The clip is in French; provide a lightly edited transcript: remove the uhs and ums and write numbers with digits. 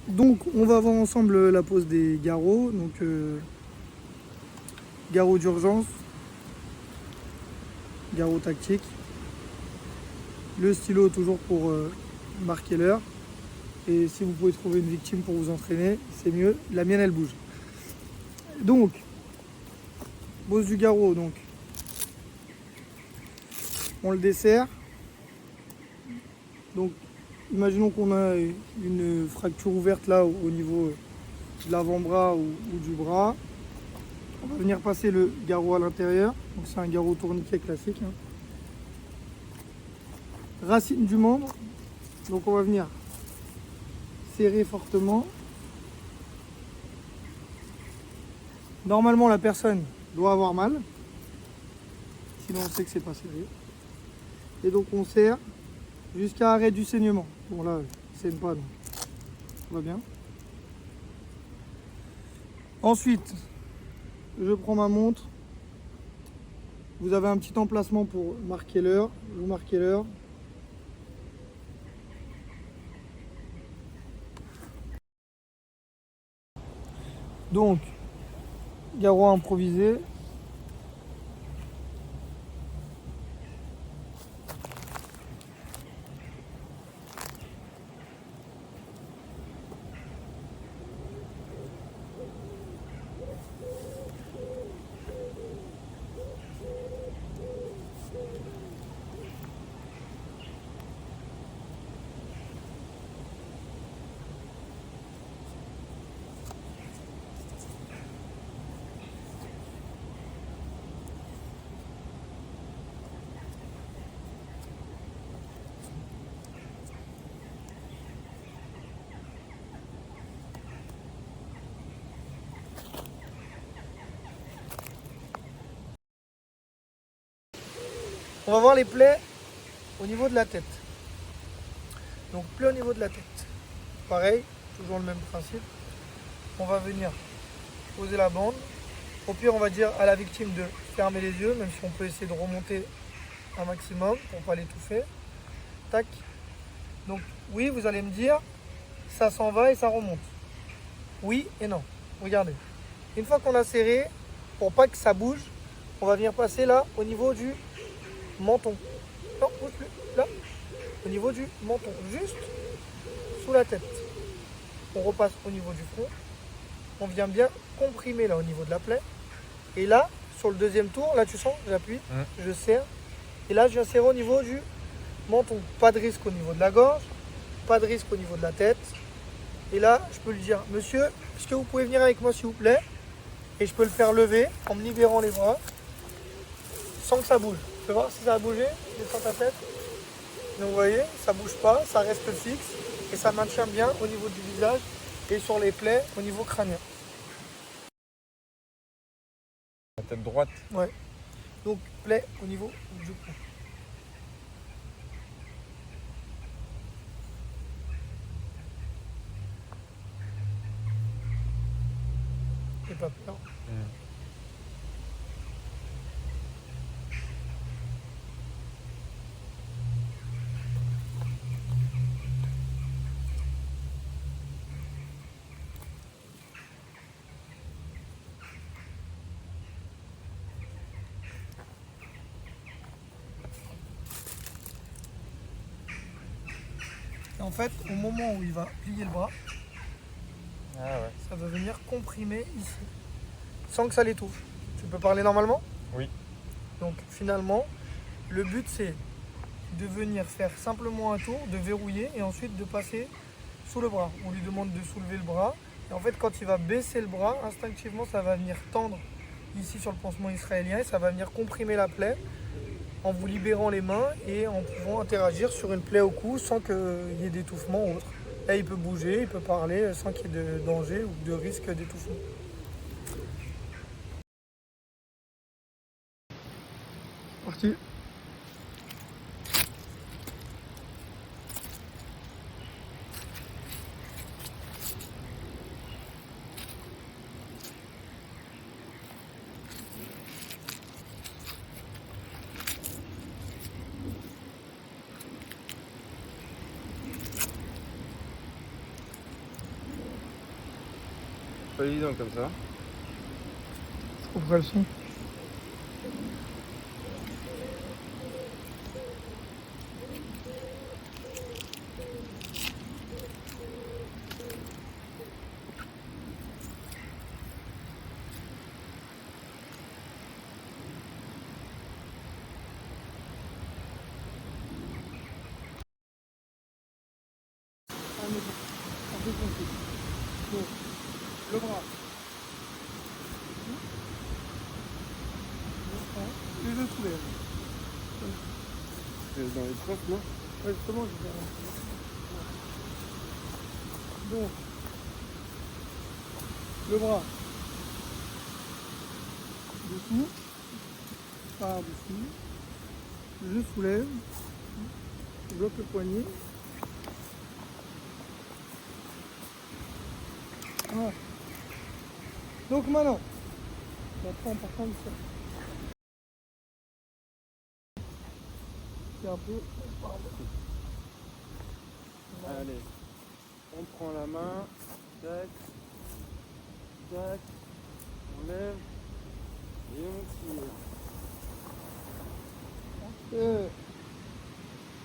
Donc on va voir ensemble la pose des garrots. Donc garrot d'urgence, garrot tactique. Le stylo toujours pour marquer l'heure. Et si vous pouvez trouver une victime pour vous entraîner, c'est mieux. La mienne elle bouge. Donc, pose du garrot, donc on le dessert. Donc imaginons qu'on a une fracture ouverte là au niveau de l'avant-bras ou du bras. On va venir passer le garrot à l'intérieur. Donc c'est un garrot tourniquet classique. Racine du membre. Donc on va venir serrer fortement. Normalement la personne doit avoir mal. Sinon on sait que c'est pas sérieux. Et donc on serre jusqu'à arrêt du saignement. Bon là, il saigne pas, donc tout va bien. Ensuite, je prends ma montre. Vous avez un petit emplacement pour marquer l'heure. Vous marquez l'heure. Donc, garrot improvisé. On va voir les plaies au niveau de la tête. Donc plaie au niveau de la tête. Pareil, toujours le même principe. On va venir poser la bande. Au pire, on va dire à la victime de fermer les yeux, même si on peut essayer de remonter un maximum pour ne pas l'étouffer. Tac. Donc oui, vous allez me dire, ça s'en va et ça remonte. Oui et non. Regardez. Une fois qu'on a serré, pour pas que ça bouge, on va venir passer là au niveau du menton. Non, bouge plus. Là, au niveau du menton, juste sous la tête. On repasse au niveau du front. On vient bien comprimer là au niveau de la plaie. Et là, sur le deuxième tour, là tu sens, j'appuie, je serre. Et là, je viens serrer au niveau du menton. Pas de risque au niveau de la gorge, pas de risque au niveau de la tête. Et là, je peux lui dire, monsieur, est-ce que vous pouvez venir avec moi s'il vous plaît? Et je peux le faire lever en me libérant les bras sans que ça bouge. Tu peux voir si ça a bougé? Descends ta tête. Donc vous voyez, ça ne bouge pas, ça reste fixe et ça maintient bien au niveau du visage et sur les plaies au niveau crânien. La tête droite. Ouais. Donc plaie au niveau du cou. N'aie pas peur. Et en fait, au moment où il va plier le bras, ça va venir comprimer ici, sans que ça l'étouffe. Tu peux parler normalement? Oui. Donc finalement, le but c'est de venir faire simplement un tour, de verrouiller et ensuite de passer sous le bras. On lui demande de soulever le bras. Et en fait, quand il va baisser le bras, instinctivement, ça va venir tendre ici sur le pansement israélien et ça va venir comprimer la plaie en vous libérant les mains et en pouvant interagir sur une plaie au cou sans qu'il y ait d'étouffement ou autre. Là, il peut bouger, il peut parler sans qu'il y ait de danger ou de risque d'étouffement. Parti. pas évident comme ça. Je couperai le son. Un peu compris. Donc, le bras. Et je soulève. Dans les trempes, non? Ouais, justement, je vais faire. Donc, le bras. Dessous. Par-dessus. Je soulève. Je bloque le poignet. Voilà. Donc maintenant, on prend en partant de ça. C'est un peu. Allez, on prend la main, tac, tac, on lève et on tire. Euh,